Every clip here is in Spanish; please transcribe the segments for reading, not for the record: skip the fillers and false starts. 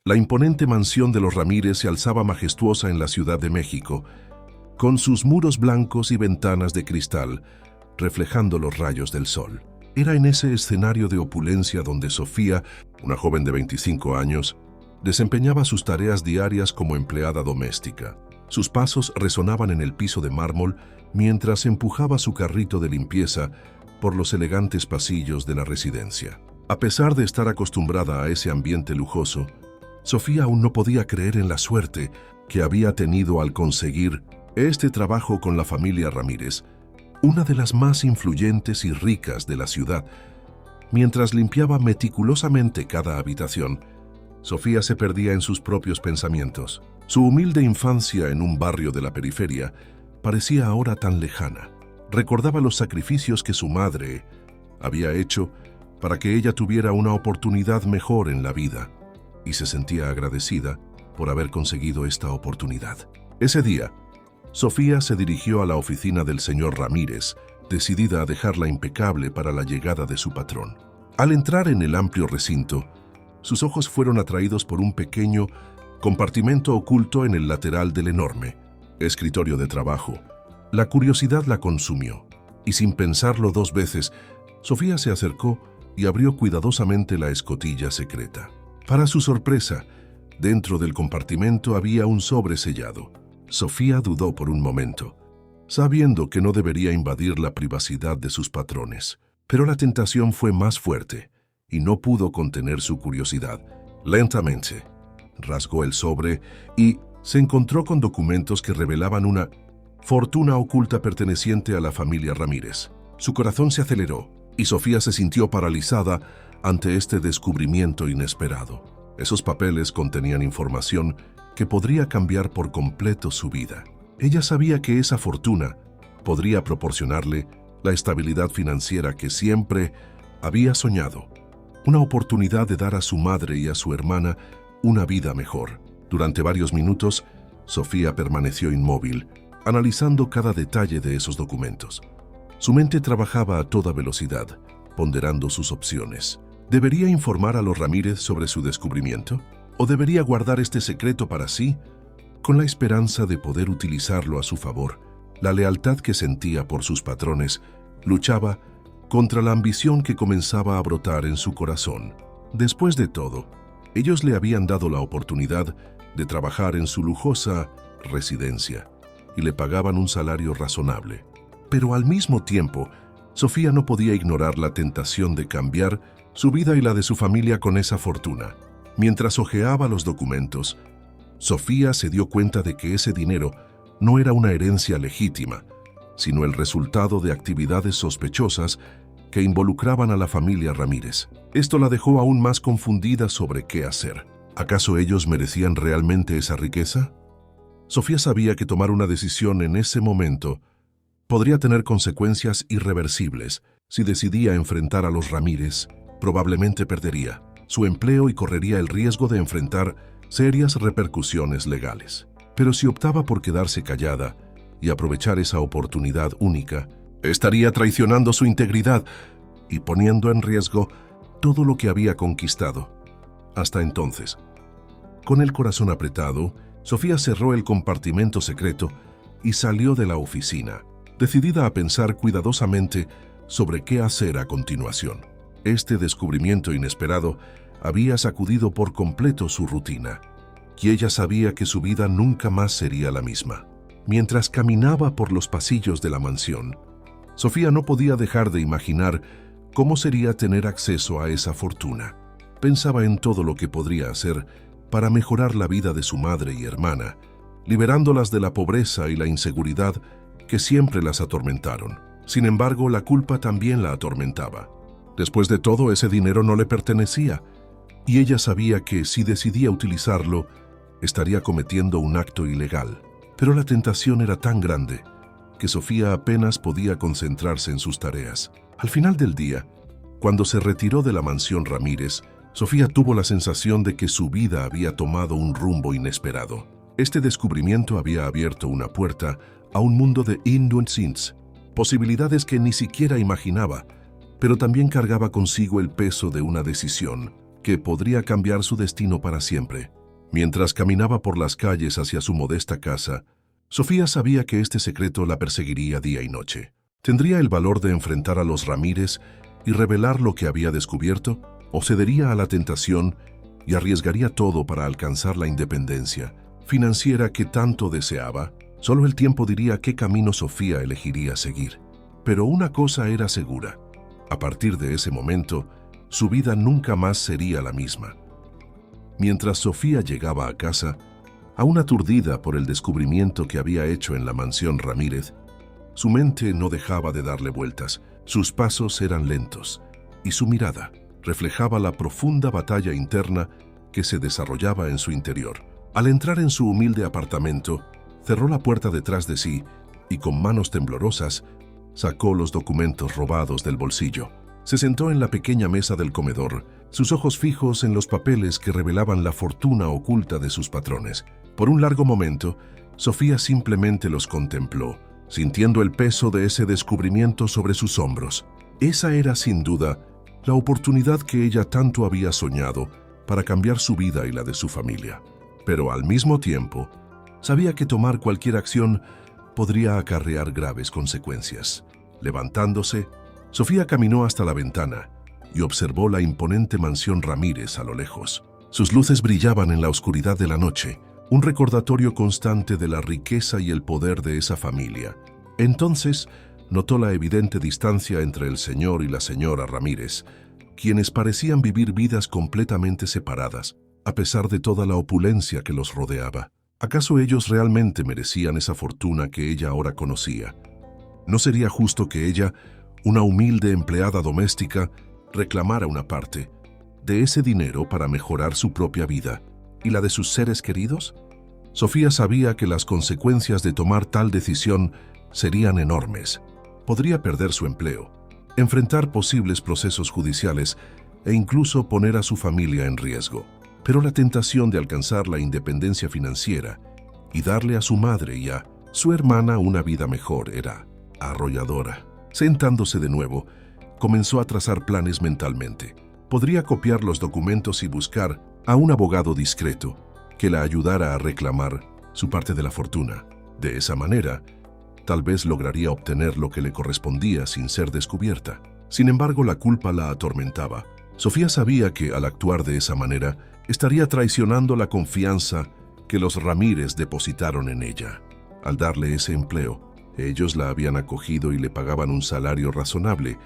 La imponente mansión de los Ramírez se alzaba majestuosa en la Ciudad de México, con sus muros blancos y ventanas de cristal, reflejando los rayos del sol. Era en ese escenario de opulencia donde Sofía, una joven de 25 años, desempeñaba sus tareas diarias como empleada doméstica. Sus pasos resonaban en el piso de mármol mientras empujaba su carrito de limpieza por los elegantes pasillos de la residencia. A pesar de estar acostumbrada a ese ambiente lujoso, Sofía aún no podía creer en la suerte que había tenido al conseguir este trabajo con la familia Ramírez, una de las más influyentes y ricas de la ciudad. Mientras limpiaba meticulosamente cada habitación, Sofía se perdía en sus propios pensamientos. Su humilde infancia en un barrio de la periferia parecía ahora tan lejana. Recordaba los sacrificios que su madre había hecho para que ella tuviera una oportunidad mejor en la vida, y se sentía agradecida por haber conseguido esta oportunidad. Ese día, Sofía se dirigió a la oficina del señor Ramírez, decidida a dejarla impecable para la llegada de su patrón. Al entrar en el amplio recinto, sus ojos fueron atraídos por un pequeño compartimento oculto en el lateral del enorme escritorio de trabajo. La curiosidad la consumió, y sin pensarlo dos veces, Sofía se acercó y abrió cuidadosamente la escotilla secreta. Para su sorpresa, dentro del compartimento había un sobre sellado. Sofía dudó por un momento, sabiendo que no debería invadir la privacidad de sus patrones. Pero la tentación fue más fuerte, y no pudo contener su curiosidad. Lentamente, rasgó el sobre y se encontró con documentos que revelaban una fortuna oculta perteneciente a la familia Ramírez. Su corazón se aceleró, y Sofía se sintió paralizada ante este descubrimiento inesperado. Esos papeles contenían información que podría cambiar por completo su vida. Ella sabía que esa fortuna podría proporcionarle la estabilidad financiera que siempre había soñado, una oportunidad de dar a su madre y a su hermana una vida mejor. Durante varios minutos, Sofía permaneció inmóvil, analizando cada detalle de esos documentos. Su mente trabajaba a toda velocidad, ponderando sus opciones. ¿Debería informar a los Ramírez sobre su descubrimiento? ¿O debería guardar este secreto para sí, con la esperanza de poder utilizarlo a su favor? La lealtad que sentía por sus patrones luchaba contra la ambición que comenzaba a brotar en su corazón. Después de todo, ellos le habían dado la oportunidad de trabajar en su lujosa residencia y le pagaban un salario razonable. Pero al mismo tiempo, Sofía no podía ignorar la tentación de cambiar su vida y la de su familia con esa fortuna. Mientras hojeaba los documentos, Sofía se dio cuenta de que ese dinero no era una herencia legítima, sino el resultado de actividades sospechosas que involucraban a la familia Ramírez. Esto la dejó aún más confundida sobre qué hacer. ¿Acaso ellos merecían realmente esa riqueza? Sofía sabía que tomar una decisión en ese momento podría tener consecuencias irreversibles. Si decidía enfrentar a los Ramírez, probablemente perdería su empleo y correría el riesgo de enfrentar serias repercusiones legales. Pero si optaba por quedarse callada y aprovechar esa oportunidad única, estaría traicionando su integridad y poniendo en riesgo todo lo que había conquistado hasta entonces. Con el corazón apretado, Sofía cerró el compartimento secreto y salió de la oficina, decidida a pensar cuidadosamente sobre qué hacer a continuación. Este descubrimiento inesperado había sacudido por completo su rutina, y ella sabía que su vida nunca más sería la misma. Mientras caminaba por los pasillos de la mansión, Sofía no podía dejar de imaginar cómo sería tener acceso a esa fortuna. Pensaba en todo lo que podría hacer para mejorar la vida de su madre y hermana, liberándolas de la pobreza y la inseguridad que siempre las atormentaron. Sin embargo, la culpa también la atormentaba. Después de todo, ese dinero no le pertenecía, y ella sabía que si decidía utilizarlo, estaría cometiendo un acto ilegal. Pero la tentación era tan grande que Sofía apenas podía concentrarse en sus tareas. Al final del día, cuando se retiró de la mansión Ramírez, Sofía tuvo la sensación de que su vida había tomado un rumbo inesperado. Este descubrimiento había abierto una puerta a un mundo de innuences, posibilidades que ni siquiera imaginaba, pero también cargaba consigo el peso de una decisión que podría cambiar su destino para siempre. Mientras caminaba por las calles hacia su modesta casa, Sofía sabía que este secreto la perseguiría día y noche. ¿Tendría el valor de enfrentar a los Ramírez y revelar lo que había descubierto? ¿O cedería a la tentación y arriesgaría todo para alcanzar la independencia financiera que tanto deseaba? Solo el tiempo diría qué camino Sofía elegiría seguir. Pero una cosa era segura: a partir de ese momento, su vida nunca más sería la misma. Mientras Sofía llegaba a casa, aún aturdida por el descubrimiento que había hecho en la mansión Ramírez, su mente no dejaba de darle vueltas, sus pasos eran lentos, y su mirada reflejaba la profunda batalla interna que se desarrollaba en su interior. Al entrar en su humilde apartamento, cerró la puerta detrás de sí y con manos temblorosas sacó los documentos robados del bolsillo. Se sentó en la pequeña mesa del comedor, sus ojos fijos en los papeles que revelaban la fortuna oculta de sus patrones. Por un largo momento, Sofía simplemente los contempló, sintiendo el peso de ese descubrimiento sobre sus hombros. Esa era, sin duda, la oportunidad que ella tanto había soñado para cambiar su vida y la de su familia. Pero al mismo tiempo, sabía que tomar cualquier acción podría acarrear graves consecuencias. Levantándose, Sofía caminó hasta la ventana y observó la imponente mansión Ramírez a lo lejos. Sus luces brillaban en la oscuridad de la noche, un recordatorio constante de la riqueza y el poder de esa familia. Entonces, notó la evidente distancia entre el señor y la señora Ramírez, quienes parecían vivir vidas completamente separadas, a pesar de toda la opulencia que los rodeaba. ¿Acaso ellos realmente merecían esa fortuna que ella ahora conocía? ¿No sería justo que ella, una humilde empleada doméstica, reclamara una parte de ese dinero para mejorar su propia vida y la de sus seres queridos? Sofía sabía que las consecuencias de tomar tal decisión serían enormes. Podría perder su empleo, enfrentar posibles procesos judiciales e incluso poner a su familia en riesgo. Pero la tentación de alcanzar la independencia financiera y darle a su madre y a su hermana una vida mejor era arrolladora. Sentándose de nuevo, comenzó a trazar planes mentalmente. Podría copiar los documentos y buscar a un abogado discreto que la ayudara a reclamar su parte de la fortuna. De esa manera, tal vez lograría obtener lo que le correspondía sin ser descubierta. Sin embargo, la culpa la atormentaba. Sofía sabía que, al actuar de esa manera, estaría traicionando la confianza que los Ramírez depositaron en ella. Al darle ese empleo, ellos la habían acogido y le pagaban un salario razonable,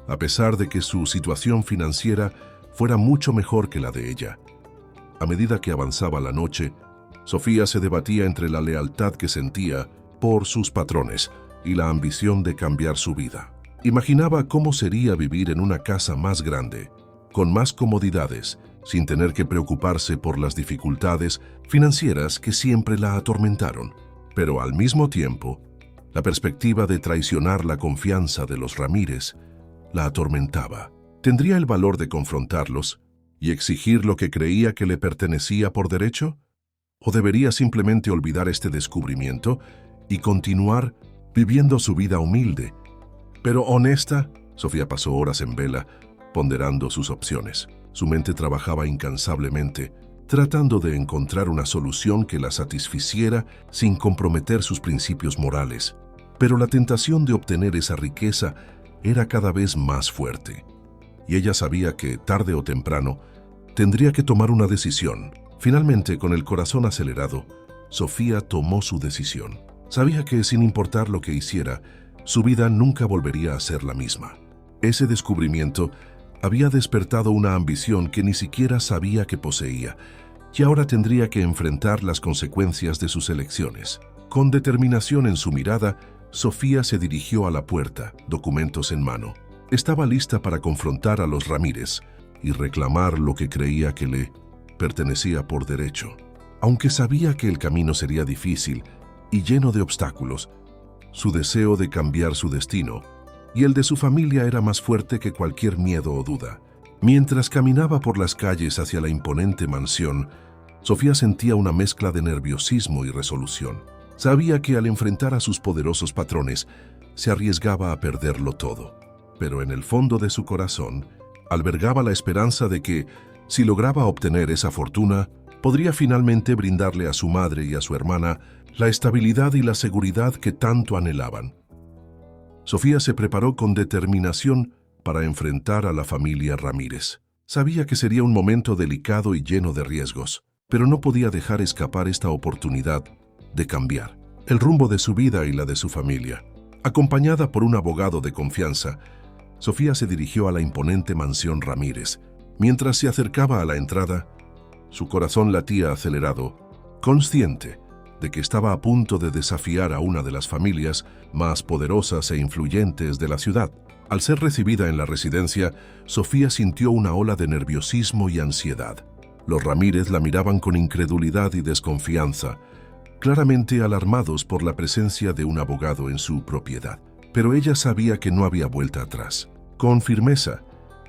a pesar de que su situación financiera fuera mucho mejor que la de ella. A medida que avanzaba la noche, Sofía se debatía entre la lealtad que sentía por sus patrones y la ambición de cambiar su vida. Imaginaba cómo sería vivir en una casa más grande, con más comodidades, sin tener que preocuparse por las dificultades financieras que siempre la atormentaron. Pero al mismo tiempo, la perspectiva de traicionar la confianza de los Ramírez la atormentaba. ¿Tendría el valor de confrontarlos y exigir lo que creía que le pertenecía por derecho? ¿O debería simplemente olvidar este descubrimiento y continuar viviendo su vida humilde, pero honesta? Sofía pasó horas en vela, ponderando sus opciones. Su mente trabajaba incansablemente, tratando de encontrar una solución que la satisficiera sin comprometer sus principios morales. Pero la tentación de obtener esa riqueza era cada vez más fuerte, y ella sabía que, tarde o temprano, tendría que tomar una decisión. Finalmente, con el corazón acelerado, Sofía tomó su decisión. Sabía que, sin importar lo que hiciera, su vida nunca volvería a ser la misma. Ese descubrimiento había despertado una ambición que ni siquiera sabía que poseía, y ahora tendría que enfrentar las consecuencias de sus elecciones. Con determinación en su mirada, Sofía se dirigió a la puerta, documentos en mano. Estaba lista para confrontar a los Ramírez y reclamar lo que creía que le pertenecía por derecho. Aunque sabía que el camino sería difícil y lleno de obstáculos, su deseo de cambiar su destino y el de su familia era más fuerte que cualquier miedo o duda. Mientras caminaba por las calles hacia la imponente mansión, Sofía sentía una mezcla de nerviosismo y resolución. Sabía que al enfrentar a sus poderosos patrones, se arriesgaba a perderlo todo. Pero en el fondo de su corazón, albergaba la esperanza de que, si lograba obtener esa fortuna, podría finalmente brindarle a su madre y a su hermana la estabilidad y la seguridad que tanto anhelaban. Sofía se preparó con determinación para enfrentar a la familia Ramírez. Sabía que sería un momento delicado y lleno de riesgos, pero no podía dejar escapar esta oportunidad de cambiar el rumbo de su vida y la de su familia. Acompañada por un abogado de confianza, Sofía se dirigió a la imponente mansión Ramírez. Mientras se acercaba a la entrada, su corazón latía acelerado, consciente de que estaba a punto de desafiar a una de las familias más poderosas e influyentes de la ciudad. Al ser recibida en la residencia, Sofía sintió una ola de nerviosismo y ansiedad. Los Ramírez la miraban con incredulidad y desconfianza, claramente alarmados por la presencia de un abogado en su propiedad. Pero ella sabía que no había vuelta atrás. Con firmeza,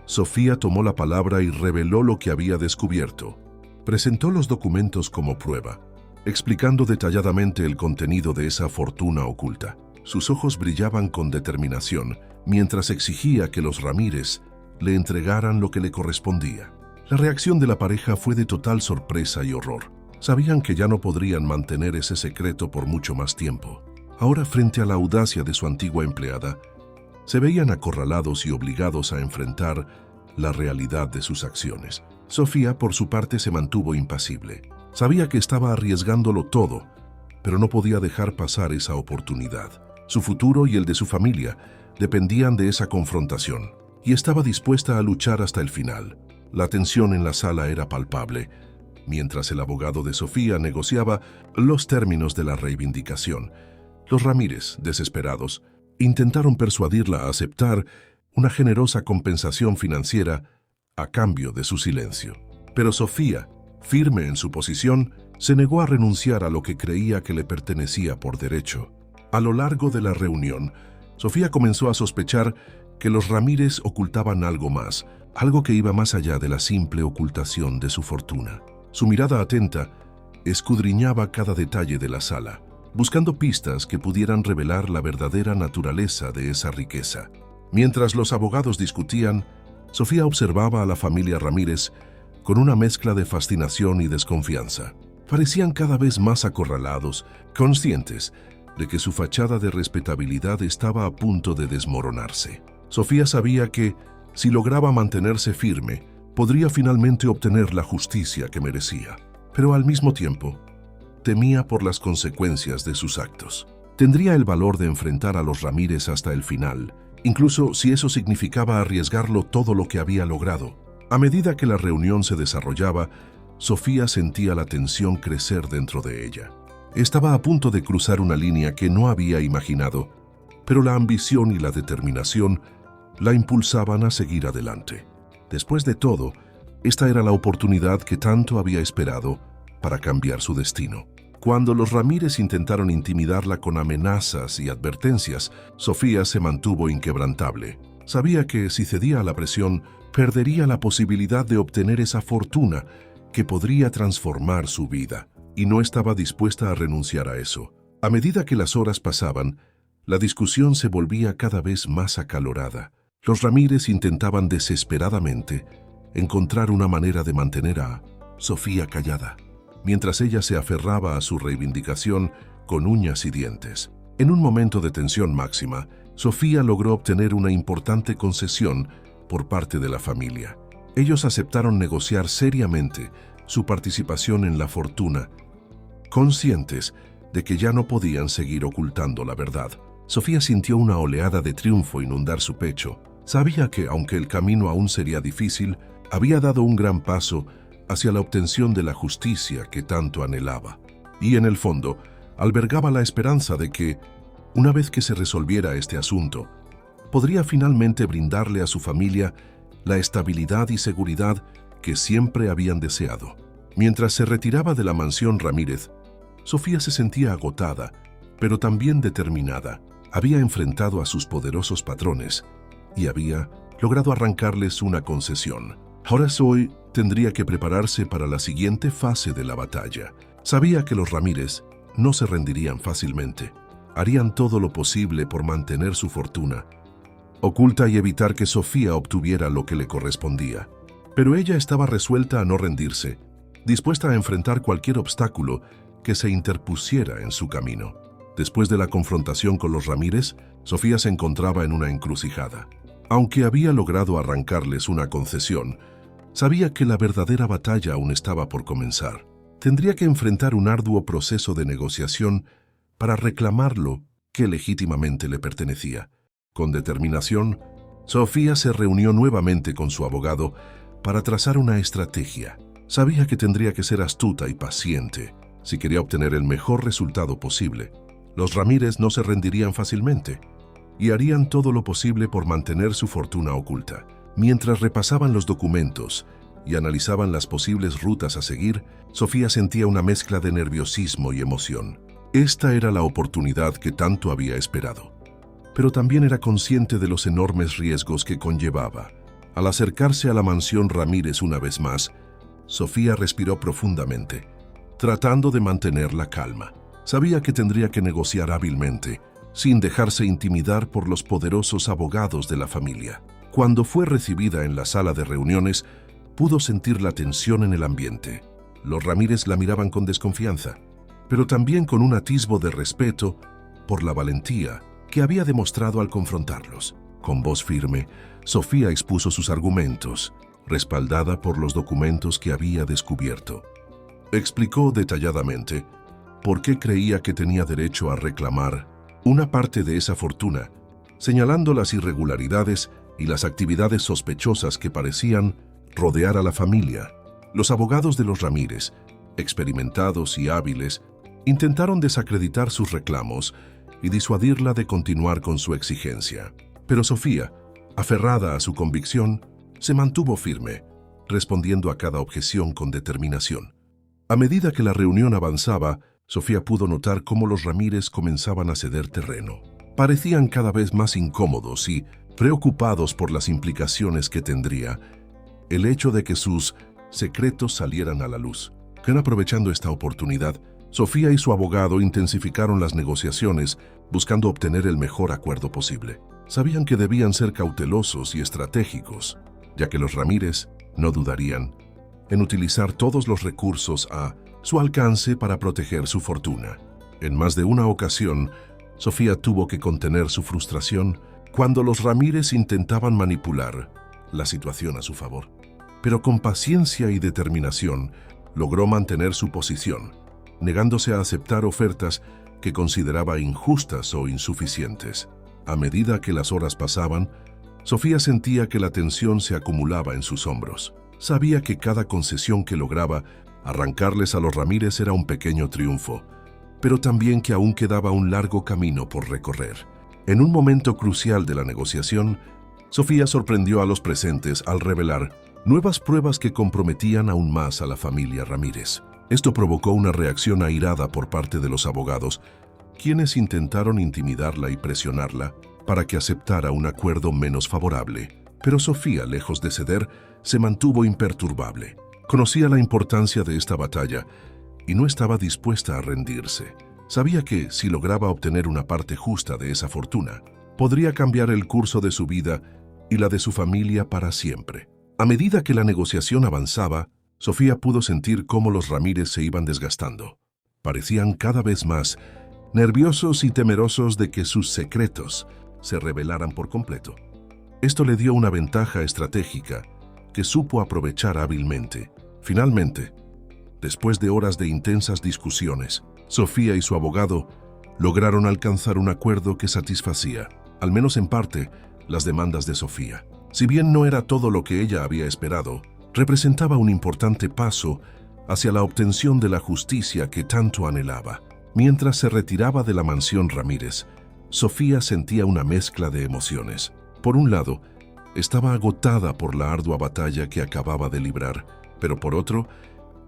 Sofía tomó la palabra y reveló lo que había descubierto. Presentó los documentos como prueba, explicando detalladamente el contenido de esa fortuna oculta. Sus ojos brillaban con determinación, mientras exigía que los Ramírez le entregaran lo que le correspondía. La reacción de la pareja fue de total sorpresa y horror. Sabían que ya no podrían mantener ese secreto por mucho más tiempo. Ahora, frente a la audacia de su antigua empleada, se veían acorralados y obligados a enfrentar la realidad de sus acciones. Sofía, por su parte, se mantuvo impasible. Sabía que estaba arriesgándolo todo, pero no podía dejar pasar esa oportunidad. Su futuro y el de su familia dependían de esa confrontación, y estaba dispuesta a luchar hasta el final. La tensión en la sala era palpable, mientras el abogado de Sofía negociaba los términos de la reivindicación. Los Ramírez, desesperados, intentaron persuadirla a aceptar una generosa compensación financiera a cambio de su silencio. Pero Sofía, firme en su posición, se negó a renunciar a lo que creía que le pertenecía por derecho. A lo largo de la reunión, Sofía comenzó a sospechar que los Ramírez ocultaban algo más, algo que iba más allá de la simple ocultación de su fortuna. Su mirada atenta escudriñaba cada detalle de la sala, buscando pistas que pudieran revelar la verdadera naturaleza de esa riqueza. Mientras los abogados discutían, Sofía observaba a la familia Ramírez con una mezcla de fascinación y desconfianza. Parecían cada vez más acorralados, conscientes de que su fachada de respetabilidad estaba a punto de desmoronarse. Sofía sabía que, si lograba mantenerse firme, podría finalmente obtener la justicia que merecía. Pero al mismo tiempo, temía por las consecuencias de sus actos. Tendría el valor de enfrentar a los Ramírez hasta el final, incluso si eso significaba arriesgarlo todo lo que había logrado. A medida que la reunión se desarrollaba, Sofía sentía la tensión crecer dentro de ella. Estaba a punto de cruzar una línea que no había imaginado, pero la ambición y la determinación la impulsaban a seguir adelante. Después de todo, esta era la oportunidad que tanto había esperado para cambiar su destino. Cuando los Ramírez intentaron intimidarla con amenazas y advertencias, Sofía se mantuvo inquebrantable. Sabía que si cedía a la presión, perdería la posibilidad de obtener esa fortuna que podría transformar su vida, y no estaba dispuesta a renunciar a eso. A medida que las horas pasaban, la discusión se volvía cada vez más acalorada. Los Ramírez intentaban desesperadamente encontrar una manera de mantener a Sofía callada, mientras ella se aferraba a su reivindicación con uñas y dientes. En un momento de tensión máxima, Sofía logró obtener una importante concesión por parte de la familia. Ellos aceptaron negociar seriamente su participación en la fortuna, conscientes de que ya no podían seguir ocultando la verdad. Sofía sintió una oleada de triunfo inundar su pecho. Sabía que, aunque el camino aún sería difícil, había dado un gran paso hacia la obtención de la justicia que tanto anhelaba. Y en el fondo, albergaba la esperanza de que, una vez que se resolviera este asunto, podría finalmente brindarle a su familia la estabilidad y seguridad que siempre habían deseado. Mientras se retiraba de la mansión Ramírez, Sofía se sentía agotada, pero también determinada. Había enfrentado a sus poderosos patrones y había logrado arrancarles una concesión. Ahora hoy tendría que prepararse para la siguiente fase de la batalla. Sabía que los Ramírez no se rendirían fácilmente. Harían todo lo posible por mantener su fortuna oculta y evitar que Sofía obtuviera lo que le correspondía. Pero ella estaba resuelta a no rendirse. dispuesta a enfrentar cualquier obstáculo que se interpusiera en su camino. Después de la confrontación con los Ramírez, Sofía se encontraba en una encrucijada. Aunque había logrado arrancarles una concesión, sabía que la verdadera batalla aún estaba por comenzar. Tendría que enfrentar un arduo proceso de negociación para reclamar lo que legítimamente le pertenecía. Con determinación, Sofía se reunió nuevamente con su abogado para trazar una estrategia. Sabía que tendría que ser astuta y paciente si quería obtener el mejor resultado posible. Los Ramírez no se rendirían fácilmente y harían todo lo posible por mantener su fortuna oculta. Mientras repasaban los documentos y analizaban las posibles rutas a seguir, Sofía sentía una mezcla de nerviosismo y emoción. Esta era la oportunidad que tanto había esperado, pero también era consciente de los enormes riesgos que conllevaba. Al acercarse a la mansión Ramírez una vez más, Sofía respiró profundamente, tratando de mantener la calma. Sabía que tendría que negociar hábilmente, sin dejarse intimidar por los poderosos abogados de la familia. Cuando fue recibida en la sala de reuniones, pudo sentir la tensión en el ambiente. Los Ramírez la miraban con desconfianza, pero también con un atisbo de respeto por la valentía que había demostrado al confrontarlos. Con voz firme, Sofía expuso sus argumentos, respaldada por los documentos que había descubierto. Explicó detalladamente por qué creía que tenía derecho a reclamar una parte de esa fortuna, señalando las irregularidades y las actividades sospechosas que parecían rodear a la familia. Los abogados de los Ramírez, experimentados y hábiles, intentaron desacreditar sus reclamos y disuadirla de continuar con su exigencia. Pero Sofía, aferrada a su convicción, se mantuvo firme, respondiendo a cada objeción con determinación. A medida que la reunión avanzaba, Sofía pudo notar cómo los Ramírez comenzaban a ceder terreno. Parecían cada vez más incómodos y preocupados por las implicaciones que tendría el hecho de que sus secretos salieran a la luz. Aprovechando esta oportunidad, Sofía y su abogado intensificaron las negociaciones buscando obtener el mejor acuerdo posible. Sabían que debían ser cautelosos y estratégicos, ya que los Ramírez no dudarían en utilizar todos los recursos a su alcance para proteger su fortuna. En más de una ocasión, Sofía tuvo que contener su frustración cuando los Ramírez intentaban manipular la situación a su favor. Pero con paciencia y determinación logró mantener su posición, negándose a aceptar ofertas que consideraba injustas o insuficientes. A medida que las horas pasaban, Sofía sentía que la tensión se acumulaba en sus hombros. Sabía que cada concesión que lograba arrancarles a los Ramírez era un pequeño triunfo, pero también que aún quedaba un largo camino por recorrer. En un momento crucial de la negociación, Sofía sorprendió a los presentes al revelar nuevas pruebas que comprometían aún más a la familia Ramírez. Esto provocó una reacción airada por parte de los abogados, quienes intentaron intimidarla y presionarla para que aceptara un acuerdo menos favorable. Pero Sofía, lejos de ceder, se mantuvo imperturbable. Conocía la importancia de esta batalla y no estaba dispuesta a rendirse. Sabía que, si lograba obtener una parte justa de esa fortuna, podría cambiar el curso de su vida y la de su familia para siempre. A medida que la negociación avanzaba, Sofía pudo sentir cómo los Ramírez se iban desgastando. Parecían cada vez más nerviosos y temerosos de que sus secretos se revelaran por completo. Esto le dio una ventaja estratégica que supo aprovechar hábilmente. Finalmente, después de horas de intensas discusiones, Sofía y su abogado lograron alcanzar un acuerdo que satisfacía, al menos en parte, las demandas de Sofía. Si bien no era todo lo que ella había esperado, representaba un importante paso hacia la obtención de la justicia que tanto anhelaba. Mientras se retiraba de la mansión Ramírez, Sofía sentía una mezcla de emociones. Por un lado, estaba agotada por la ardua batalla que acababa de librar, pero por otro,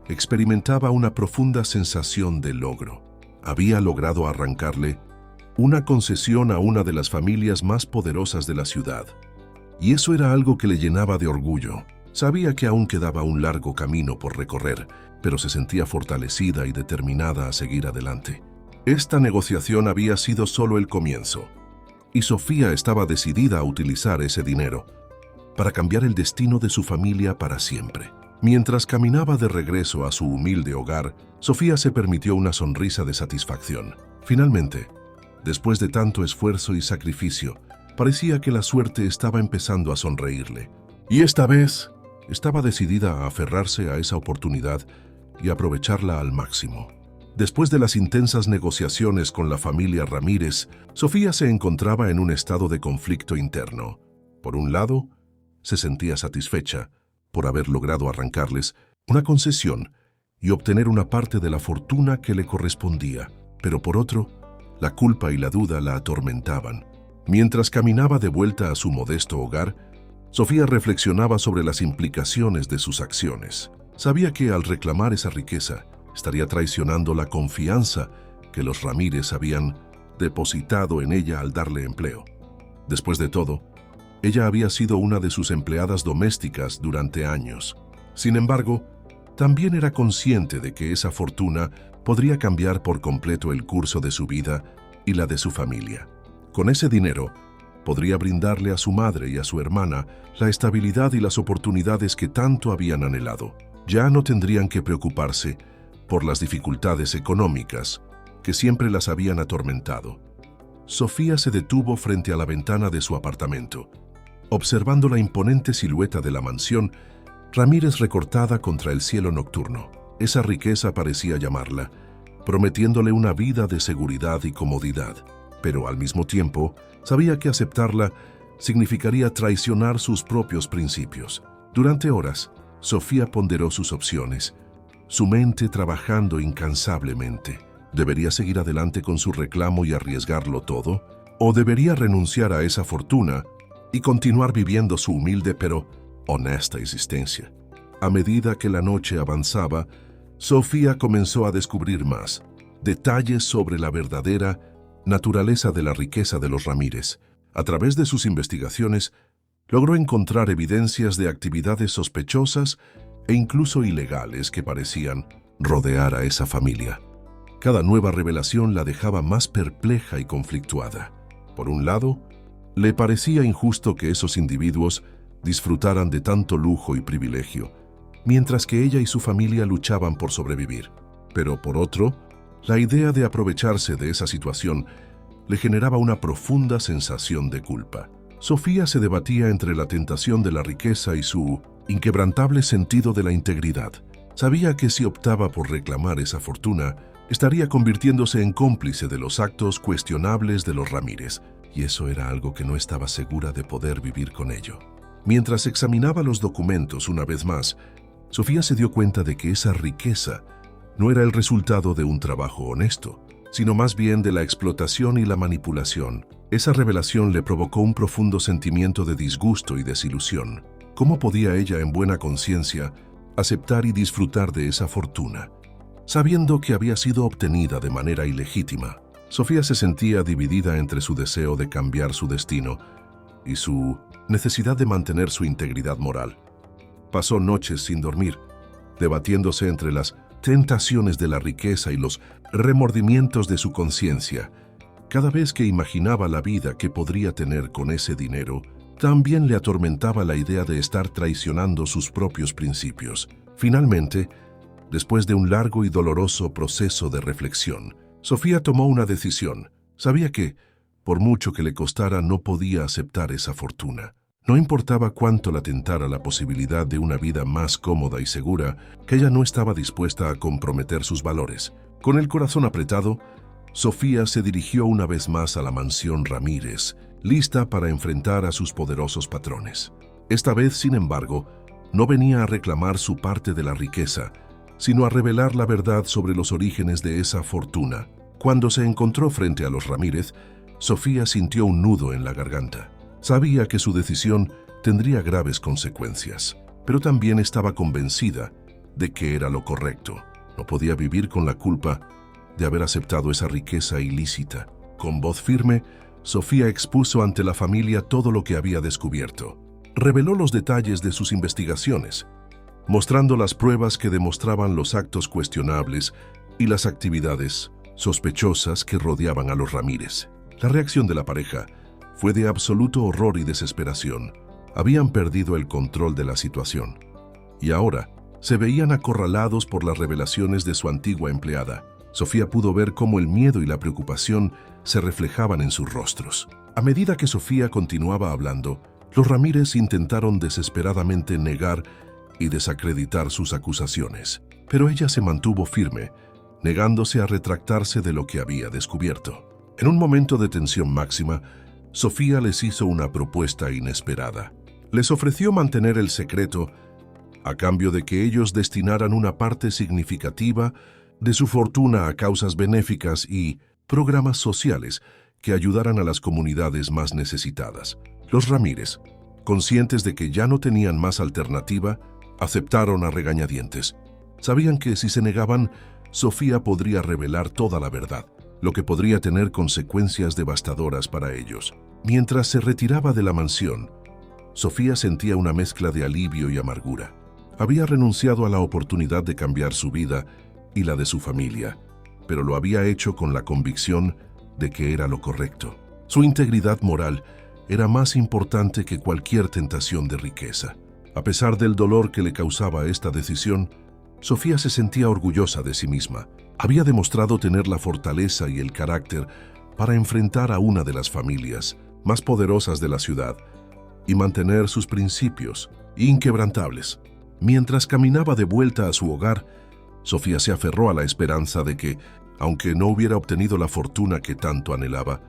experimentaba una profunda sensación de logro. Había logrado arrancarle una concesión a una de las familias más poderosas de la ciudad, y eso era algo que le llenaba de orgullo. Sabía que aún quedaba un largo camino por recorrer, pero se sentía fortalecida y determinada a seguir adelante. Esta negociación había sido solo el comienzo, y Sofía estaba decidida a utilizar ese dinero para cambiar el destino de su familia para siempre. Mientras caminaba de regreso a su humilde hogar, Sofía se permitió una sonrisa de satisfacción. Finalmente, después de tanto esfuerzo y sacrificio, parecía que la suerte estaba empezando a sonreírle. Y esta vez, estaba decidida a aferrarse a esa oportunidad y aprovecharla al máximo. Después de las intensas negociaciones con la familia Ramírez, Sofía se encontraba en un estado de conflicto interno. Por un lado, se sentía satisfecha por haber logrado arrancarles una concesión y obtener una parte de la fortuna que le correspondía, pero por otro, la culpa y la duda la atormentaban. Mientras caminaba de vuelta a su modesto hogar, Sofía reflexionaba sobre las implicaciones de sus acciones. Sabía que al reclamar esa riqueza, estaría traicionando la confianza que los Ramírez habían depositado en ella al darle empleo. Después de todo, ella había sido una de sus empleadas domésticas durante años. Sin embargo, también era consciente de que esa fortuna podría cambiar por completo el curso de su vida y la de su familia. Con ese dinero, podría brindarle a su madre y a su hermana la estabilidad y las oportunidades que tanto habían anhelado. Ya no tendrían que preocuparse por las dificultades económicas que siempre las habían atormentado. Sofía se detuvo frente a la ventana de su apartamento. Observando la imponente silueta de la mansión, Ramírez recortada contra el cielo nocturno. Esa riqueza parecía llamarla, prometiéndole una vida de seguridad y comodidad. Pero al mismo tiempo, sabía que aceptarla significaría traicionar sus propios principios. Durante horas, Sofía ponderó sus opciones, su mente trabajando incansablemente. ¿Debería seguir adelante con su reclamo y arriesgarlo todo? ¿O debería renunciar a esa fortuna y continuar viviendo su humilde pero honesta existencia? A medida que la noche avanzaba, Sofía comenzó a descubrir más detalles sobre la verdadera naturaleza de la riqueza de los Ramírez. A través de sus investigaciones, logró encontrar evidencias de actividades sospechosas e incluso ilegales que parecían rodear a esa familia. Cada nueva revelación la dejaba más perpleja y conflictuada. Por un lado, le parecía injusto que esos individuos disfrutaran de tanto lujo y privilegio, mientras que ella y su familia luchaban por sobrevivir. Pero por otro, la idea de aprovecharse de esa situación le generaba una profunda sensación de culpa. Sofía se debatía entre la tentación de la riqueza y su inquebrantable sentido de la integridad. Sabía que si optaba por reclamar esa fortuna, estaría convirtiéndose en cómplice de los actos cuestionables de los Ramírez, y eso era algo que no estaba segura de poder vivir con ello. Mientras examinaba los documentos una vez más, Sofía se dio cuenta de que esa riqueza no era el resultado de un trabajo honesto, sino más bien de la explotación y la manipulación. Esa revelación le provocó un profundo sentimiento de disgusto y desilusión. ¿Cómo podía ella, en buena conciencia, aceptar y disfrutar de esa fortuna, sabiendo que había sido obtenida de manera ilegítima? Sofía se sentía dividida entre su deseo de cambiar su destino y su necesidad de mantener su integridad moral. Pasó noches sin dormir, debatiéndose entre las tentaciones de la riqueza y los remordimientos de su conciencia. Cada vez que imaginaba la vida que podría tener con ese dinero, también le atormentaba la idea de estar traicionando sus propios principios. Finalmente, después de un largo y doloroso proceso de reflexión, Sofía tomó una decisión. Sabía que, por mucho que le costara, no podía aceptar esa fortuna. No importaba cuánto la tentara la posibilidad de una vida más cómoda y segura, que ella no estaba dispuesta a comprometer sus valores. Con el corazón apretado, Sofía se dirigió una vez más a la mansión Ramírez, lista para enfrentar a sus poderosos patrones. Esta vez, sin embargo, no venía a reclamar su parte de la riqueza, sino a revelar la verdad sobre los orígenes de esa fortuna. Cuando se encontró frente a los Ramírez, Sofía sintió un nudo en la garganta. Sabía que su decisión tendría graves consecuencias, pero también estaba convencida de que era lo correcto. No podía vivir con la culpa de haber aceptado esa riqueza ilícita. Con voz firme, Sofía expuso ante la familia todo lo que había descubierto. Reveló los detalles de sus investigaciones, mostrando las pruebas que demostraban los actos cuestionables y las actividades sospechosas que rodeaban a los Ramírez. La reacción de la pareja fue de absoluto horror y desesperación. Habían perdido el control de la situación. Y ahora, se veían acorralados por las revelaciones de su antigua empleada. Sofía pudo ver cómo el miedo y la preocupación se reflejaban en sus rostros. A medida que Sofía continuaba hablando, los Ramírez intentaron desesperadamente negar y desacreditar sus acusaciones, pero ella se mantuvo firme, negándose a retractarse de lo que había descubierto. En un momento de tensión máxima, Sofía les hizo una propuesta inesperada. Les ofreció mantener el secreto a cambio de que ellos destinaran una parte significativa de su fortuna a causas benéficas y programas sociales que ayudaran a las comunidades más necesitadas. Los Ramírez, conscientes de que ya no tenían más alternativa, aceptaron a regañadientes. Sabían que si se negaban, Sofía podría revelar toda la verdad, lo que podría tener consecuencias devastadoras para ellos. Mientras se retiraba de la mansión, Sofía sentía una mezcla de alivio y amargura. Había renunciado a la oportunidad de cambiar su vida y la de su familia, pero lo había hecho con la convicción de que era lo correcto. Su integridad moral era más importante que cualquier tentación de riqueza. A pesar del dolor que le causaba esta decisión, Sofía se sentía orgullosa de sí misma. Había demostrado tener la fortaleza y el carácter para enfrentar a una de las familias más poderosas de la ciudad y mantener sus principios inquebrantables. Mientras caminaba de vuelta a su hogar, Sofía se aferró a la esperanza de que, aunque no hubiera obtenido la fortuna que tanto anhelaba,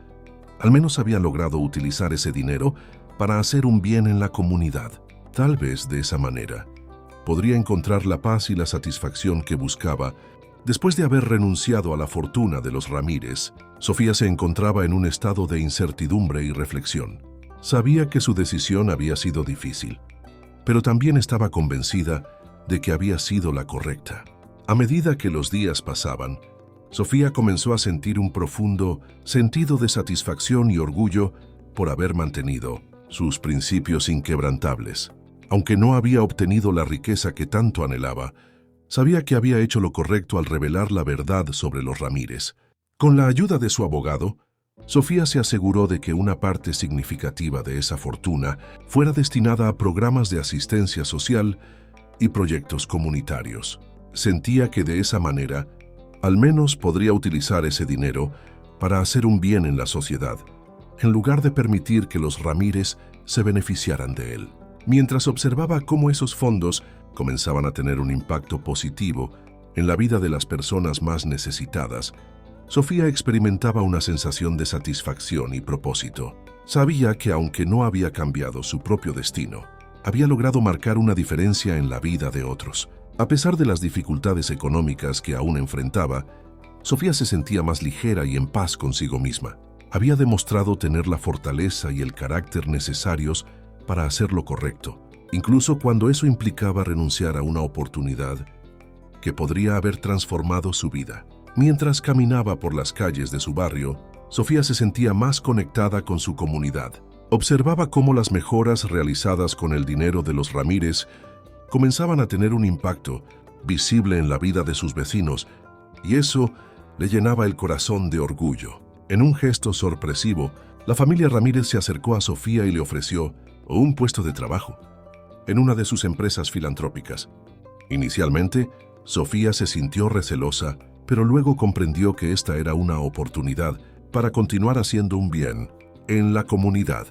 al menos había logrado utilizar ese dinero para hacer un bien en la comunidad. Tal vez de esa manera podría encontrar la paz y la satisfacción que buscaba. Después de haber renunciado a la fortuna de los Ramírez, Sofía se encontraba en un estado de incertidumbre y reflexión. Sabía que su decisión había sido difícil, pero también estaba convencida de que había sido la correcta. A medida que los días pasaban, Sofía comenzó a sentir un profundo sentido de satisfacción y orgullo por haber mantenido sus principios inquebrantables. Aunque no había obtenido la riqueza que tanto anhelaba, sabía que había hecho lo correcto al revelar la verdad sobre los Ramírez. Con la ayuda de su abogado, Sofía se aseguró de que una parte significativa de esa fortuna fuera destinada a programas de asistencia social y proyectos comunitarios. Sentía que de esa manera, al menos podría utilizar ese dinero para hacer un bien en la sociedad, en lugar de permitir que los Ramírez se beneficiaran de él. Mientras observaba cómo esos fondos comenzaban a tener un impacto positivo en la vida de las personas más necesitadas, Sofía experimentaba una sensación de satisfacción y propósito. Sabía que aunque no había cambiado su propio destino, había logrado marcar una diferencia en la vida de otros. A pesar de las dificultades económicas que aún enfrentaba, Sofía se sentía más ligera y en paz consigo misma. Había demostrado tener la fortaleza y el carácter necesarios para hacer lo correcto, incluso cuando eso implicaba renunciar a una oportunidad que podría haber transformado su vida. Mientras caminaba por las calles de su barrio, Sofía se sentía más conectada con su comunidad. Observaba cómo las mejoras realizadas con el dinero de los Ramírez comenzaban a tener un impacto visible en la vida de sus vecinos, y eso le llenaba el corazón de orgullo. En un gesto sorpresivo, la familia Ramírez se acercó a Sofía y le ofreció un puesto de trabajo en una de sus empresas filantrópicas. Inicialmente, Sofía se sintió recelosa, pero luego comprendió que esta era una oportunidad para continuar haciendo un bien en la comunidad,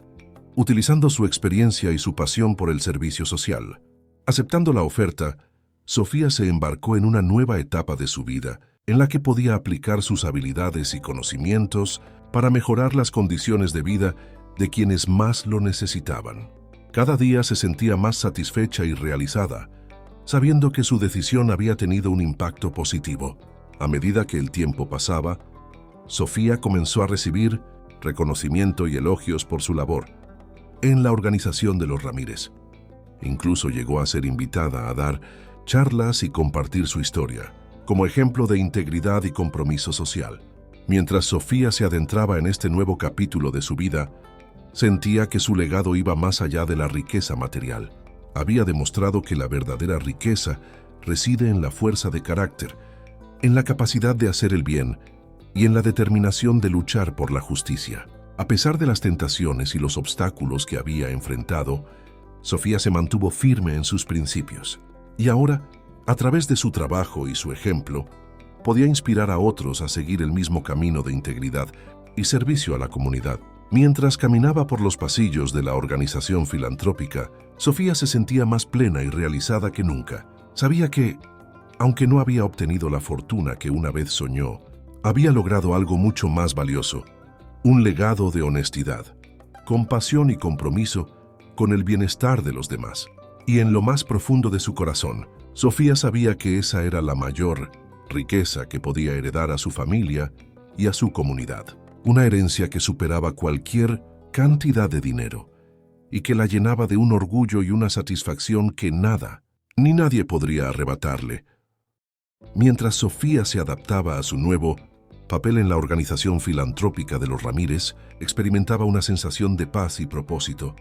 utilizando su experiencia y su pasión por el servicio social. Aceptando la oferta, Sofía se embarcó en una nueva etapa de su vida, en la que podía aplicar sus habilidades y conocimientos para mejorar las condiciones de vida de quienes más lo necesitaban. Cada día se sentía más satisfecha y realizada, sabiendo que su decisión había tenido un impacto positivo. A medida que el tiempo pasaba, Sofía comenzó a recibir reconocimiento y elogios por su labor en la organización de los Ramírez. Incluso llegó a ser invitada a dar charlas y compartir su historia, como ejemplo de integridad y compromiso social. Mientras Sofía se adentraba en este nuevo capítulo de su vida, sentía que su legado iba más allá de la riqueza material. Había demostrado que la verdadera riqueza reside en la fuerza de carácter, en la capacidad de hacer el bien y en la determinación de luchar por la justicia. A pesar de las tentaciones y los obstáculos que había enfrentado, Sofía se mantuvo firme en sus principios y ahora A través de su trabajo y su ejemplo, podía inspirar a otros a seguir el mismo camino de integridad y servicio a la comunidad. Mientras caminaba por los pasillos de la organización filantrópica, Sofía se sentía más plena y realizada que nunca. Sabía que, aunque no había obtenido la fortuna que una vez soñó, había logrado algo mucho más valioso: un legado de honestidad, compasión y compromiso con el bienestar de los demás. Y en lo más profundo de su corazón, Sofía sabía que esa era la mayor riqueza que podía heredar a su familia y a su comunidad. Una herencia que superaba cualquier cantidad de dinero y que la llenaba de un orgullo y una satisfacción que nada ni nadie podría arrebatarle. Mientras Sofía se adaptaba a su nuevo papel en la organización filantrópica de los Ramírez, experimentaba una sensación de paz y propósito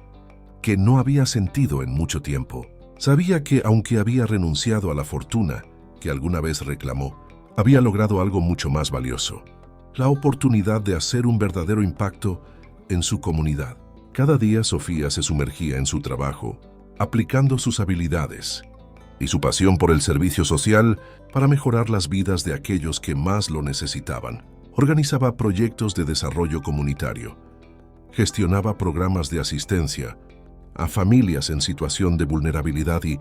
que no había sentido en mucho tiempo. Sabía que, aunque había renunciado a la fortuna que alguna vez reclamó, había logrado algo mucho más valioso: la oportunidad de hacer un verdadero impacto en su comunidad. Cada día Sofía se sumergía en su trabajo, aplicando sus habilidades y su pasión por el servicio social para mejorar las vidas de aquellos que más lo necesitaban. Organizaba proyectos de desarrollo comunitario, gestionaba programas de asistencia a familias en situación de vulnerabilidad y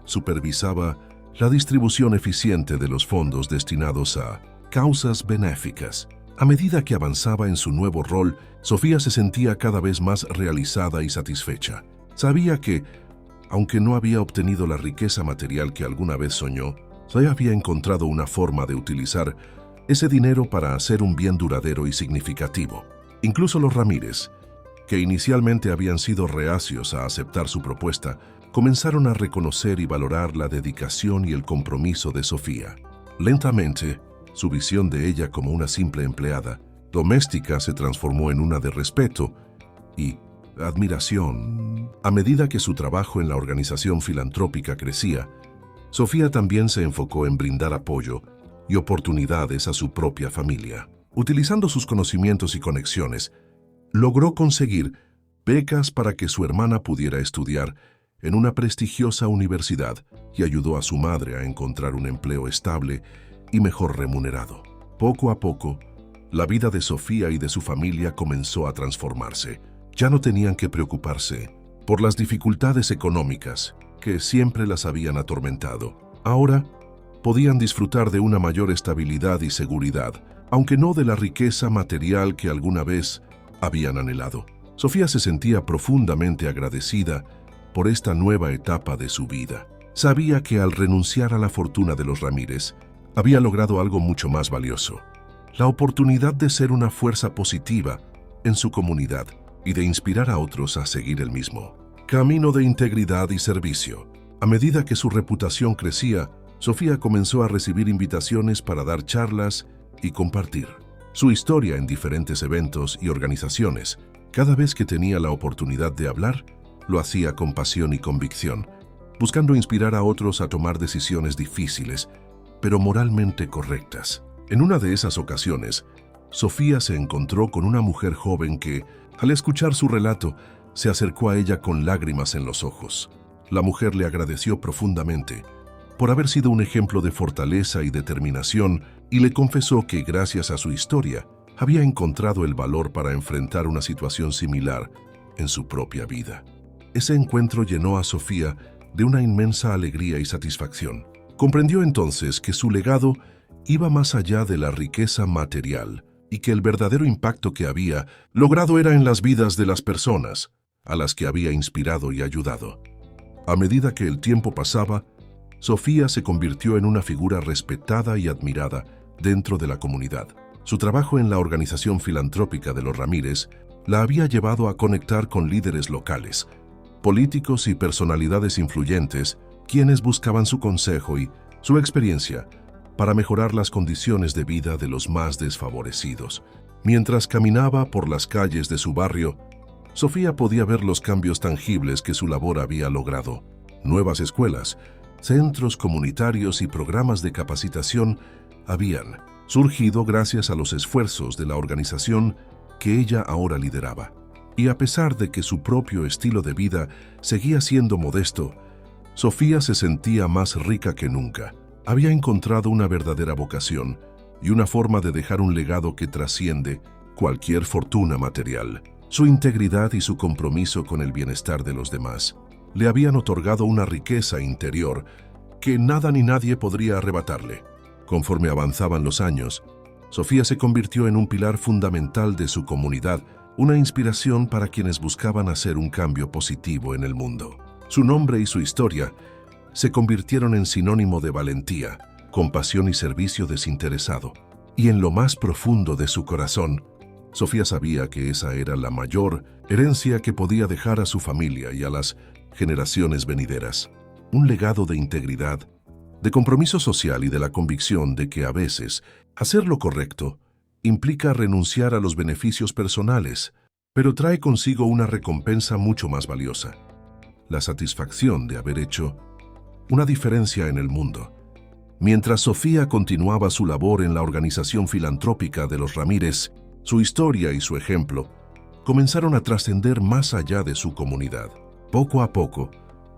supervisaba la distribución eficiente de los fondos destinados a causas benéficas. A medida que avanzaba en su nuevo rol, Sofía se sentía cada vez más realizada y satisfecha. Sabía que, aunque no había obtenido la riqueza material que alguna vez soñó, ya había encontrado una forma de utilizar ese dinero para hacer un bien duradero y significativo. Incluso los Ramírez, que inicialmente habían sido reacios a aceptar su propuesta, comenzaron a reconocer y valorar la dedicación y el compromiso de Sofía. Lentamente, su visión de ella como una simple empleada doméstica se transformó en una de respeto y admiración. A medida que su trabajo en la organización filantrópica crecía, Sofía también se enfocó en brindar apoyo y oportunidades a su propia familia. Utilizando sus conocimientos y conexiones, logró conseguir becas para que su hermana pudiera estudiar en una prestigiosa universidad y ayudó a su madre a encontrar un empleo estable y mejor remunerado. Poco a poco, la vida de Sofía y de su familia comenzó a transformarse. Ya no tenían que preocuparse por las dificultades económicas que siempre las habían atormentado. Ahora, podían disfrutar de una mayor estabilidad y seguridad, aunque no de la riqueza material que alguna vez habían anhelado. Sofía se sentía profundamente agradecida por esta nueva etapa de su vida. Sabía que al renunciar a la fortuna de los Ramírez, había logrado algo mucho más valioso: la oportunidad de ser una fuerza positiva en su comunidad y de inspirar a otros a seguir el mismo camino de integridad y servicio. A medida que su reputación crecía, Sofía comenzó a recibir invitaciones para dar charlas y compartir su historia en diferentes eventos y organizaciones. Cada vez que tenía la oportunidad de hablar, lo hacía con pasión y convicción, buscando inspirar a otros a tomar decisiones difíciles, pero moralmente correctas. En una de esas ocasiones, Sofía se encontró con una mujer joven que, al escuchar su relato, se acercó a ella con lágrimas en los ojos. La mujer le agradeció profundamente por haber sido un ejemplo de fortaleza y determinación y le confesó que, gracias a su historia, había encontrado el valor para enfrentar una situación similar en su propia vida. Ese encuentro llenó a Sofía de una inmensa alegría y satisfacción. Comprendió entonces que su legado iba más allá de la riqueza material y que el verdadero impacto que había logrado era en las vidas de las personas a las que había inspirado y ayudado. A medida que el tiempo pasaba, Sofía se convirtió en una figura respetada y admirada dentro de la comunidad. Su trabajo en la organización filantrópica de los Ramírez la había llevado a conectar con líderes locales, políticos y personalidades influyentes, quienes buscaban su consejo y su experiencia para mejorar las condiciones de vida de los más desfavorecidos. Mientras caminaba por las calles de su barrio, Sofía podía ver los cambios tangibles que su labor había logrado. Nuevas escuelas, centros comunitarios y programas de capacitación habían surgido gracias a los esfuerzos de la organización que ella ahora lideraba. Y a pesar de que su propio estilo de vida seguía siendo modesto, Sofía se sentía más rica que nunca. Había encontrado una verdadera vocación y una forma de dejar un legado que trasciende cualquier fortuna material. Su integridad y su compromiso con el bienestar de los demás le habían otorgado una riqueza interior que nada ni nadie podría arrebatarle. Conforme avanzaban los años, Sofía se convirtió en un pilar fundamental de su comunidad, una inspiración para quienes buscaban hacer un cambio positivo en el mundo. Su nombre y su historia se convirtieron en sinónimo de valentía, compasión y servicio desinteresado. Y en lo más profundo de su corazón, Sofía sabía que esa era la mayor herencia que podía dejar a su familia y a las generaciones venideras. Un legado de integridad, de compromiso social y de la convicción de que a veces hacer lo correcto implica renunciar a los beneficios personales, pero trae consigo una recompensa mucho más valiosa: la satisfacción de haber hecho una diferencia en el mundo. Mientras Sofía continuaba su labor en la organización filantrópica de los Ramírez, su historia y su ejemplo comenzaron a trascender más allá de su comunidad. Poco a poco,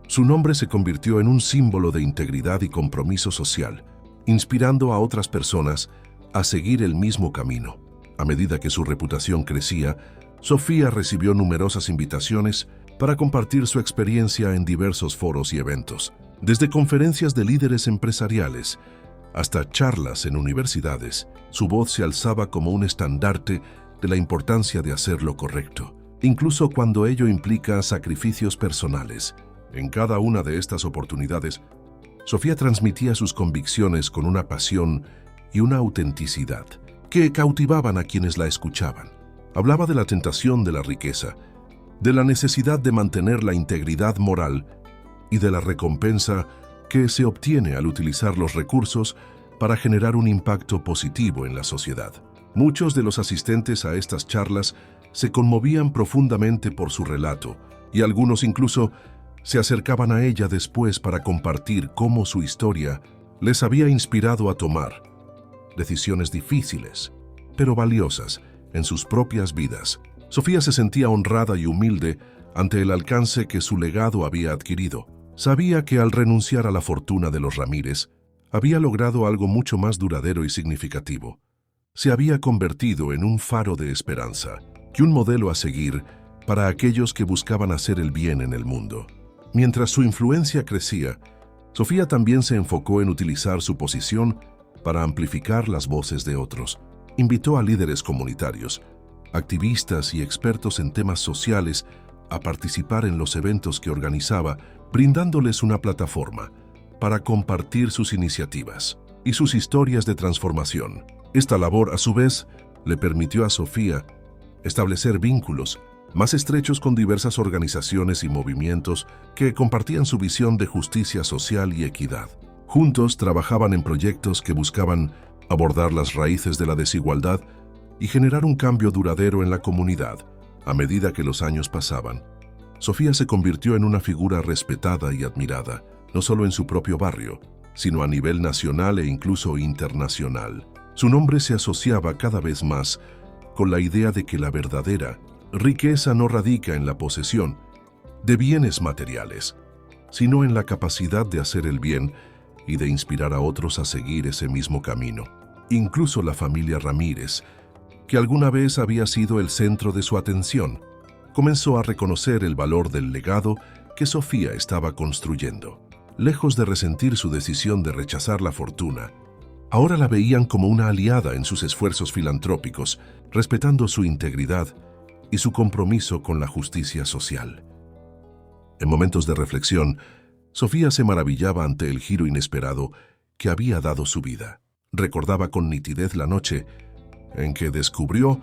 su nombre se convirtió en un símbolo de integridad y compromiso social, inspirando a otras personas a seguir el mismo camino. A medida que su reputación crecía, Sofía recibió numerosas invitaciones para compartir su experiencia en diversos foros y eventos, desde conferencias de líderes empresariales hasta charlas en universidades. Su voz se alzaba como un estandarte de la importancia de hacer lo correcto, incluso cuando ello implica sacrificios personales. En cada una de estas oportunidades, Sofía transmitía sus convicciones con una pasión y una autenticidad que cautivaban a quienes la escuchaban. Hablaba de la tentación de la riqueza, de la necesidad de mantener la integridad moral y de la recompensa que se obtiene al utilizar los recursos para generar un impacto positivo en la sociedad. Muchos de los asistentes a estas charlas se conmovían profundamente por su relato, y algunos incluso se acercaban a ella después para compartir cómo su historia les había inspirado a tomar decisiones difíciles, pero valiosas en sus propias vidas. Sofía se sentía honrada y humilde ante el alcance que su legado había adquirido. Sabía que al renunciar a la fortuna de los Ramírez, había logrado algo mucho más duradero y significativo. Se había convertido en un faro de esperanza y un modelo a seguir para aquellos que buscaban hacer el bien en el mundo. Mientras su influencia crecía, Sofía también se enfocó en utilizar su posición para amplificar las voces de otros. Invitó a líderes comunitarios, activistas y expertos en temas sociales a participar en los eventos que organizaba, brindándoles una plataforma para compartir sus iniciativas y sus historias de transformación. Esta labor, a su vez, le permitió a Sofía establecer vínculos más estrechos con diversas organizaciones y movimientos que compartían su visión de justicia social y equidad. Juntos trabajaban en proyectos que buscaban abordar las raíces de la desigualdad y generar un cambio duradero en la comunidad. A medida que los años pasaban, Sofía se convirtió en una figura respetada y admirada, no solo en su propio barrio, sino a nivel nacional e incluso internacional. Su nombre se asociaba cada vez más con la idea de que la verdadera riqueza no radica en la posesión de bienes materiales, sino en la capacidad de hacer el bien y de inspirar a otros a seguir ese mismo camino. Incluso la familia Ramírez, que alguna vez había sido el centro de su atención, comenzó a reconocer el valor del legado que Sofía estaba construyendo. Lejos de resentir su decisión de rechazar la fortuna, ahora la veían como una aliada en sus esfuerzos filantrópicos, respetando su integridad y su compromiso con la justicia social. En momentos de reflexión, Sofía se maravillaba ante el giro inesperado que había dado su vida. Recordaba con nitidez la noche en que descubrió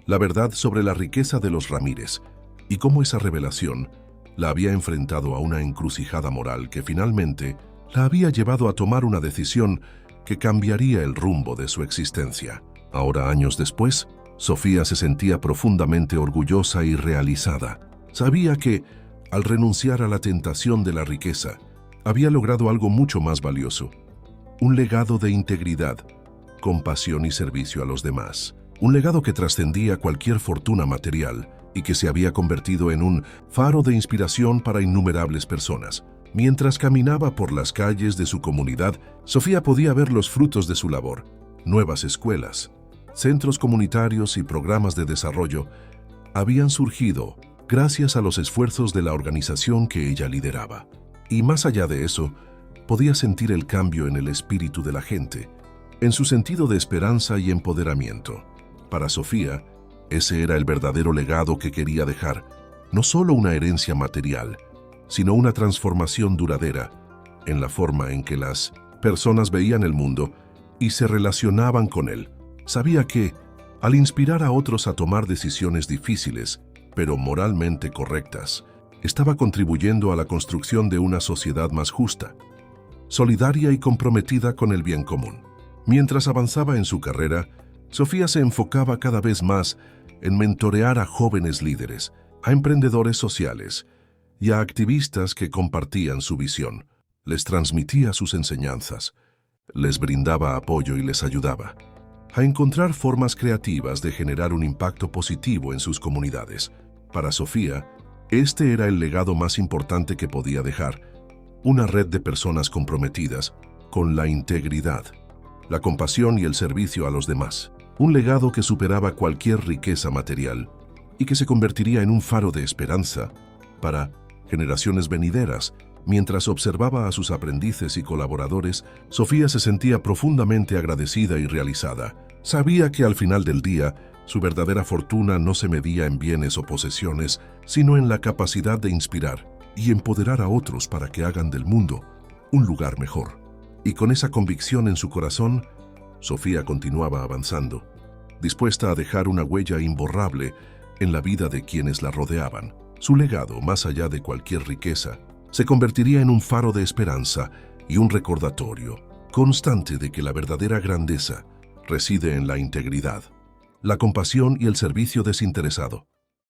la verdad sobre la riqueza de los Ramírez y cómo esa revelación la había enfrentado a una encrucijada moral que finalmente la había llevado a tomar una decisión que cambiaría el rumbo de su existencia. Ahora, años después, Sofía se sentía profundamente orgullosa y realizada. Sabía que, al renunciar a la tentación de la riqueza, había logrado algo mucho más valioso: un legado de integridad, compasión y servicio a los demás. Un legado que trascendía cualquier fortuna material y que se había convertido en un faro de inspiración para innumerables personas. Mientras caminaba por las calles de su comunidad, Sofía podía ver los frutos de su labor: nuevas escuelas, centros comunitarios y programas de desarrollo habían surgido gracias a los esfuerzos de la organización que ella lideraba. Y más allá de eso, podía sentir el cambio en el espíritu de la gente, en su sentido de esperanza y empoderamiento. Para Sofía, ese era el verdadero legado que quería dejar, no solo una herencia material, sino una transformación duradera en la forma en que las personas veían el mundo y se relacionaban con él. Sabía que, al inspirar a otros a tomar decisiones difíciles, pero moralmente correctas, estaba contribuyendo a la construcción de una sociedad más justa, solidaria y comprometida con el bien común. Mientras avanzaba en su carrera, Sofía se enfocaba cada vez más en mentorear a jóvenes líderes, a emprendedores sociales y a activistas que compartían su visión. Les transmitía sus enseñanzas, les brindaba apoyo y les ayudaba a encontrar formas creativas de generar un impacto positivo en sus comunidades. Para Sofía, este era el legado más importante que podía dejar: una red de personas comprometidas con la integridad, la compasión y el servicio a los demás. Un legado que superaba cualquier riqueza material y que se convertiría en un faro de esperanza para generaciones venideras. Mientras observaba a sus aprendices y colaboradores, Sofía se sentía profundamente agradecida y realizada. Sabía que al final del día, su verdadera fortuna no se medía en bienes o posesiones, sino en la capacidad de inspirar y empoderar a otros para que hagan del mundo un lugar mejor. Y con esa convicción en su corazón, Sofía continuaba avanzando, dispuesta a dejar una huella imborrable en la vida de quienes la rodeaban. Su legado, más allá de cualquier riqueza, se convertiría en un faro de esperanza y un recordatorio constante de que la verdadera grandeza reside en la integridad, la compasión y el servicio desinteresado.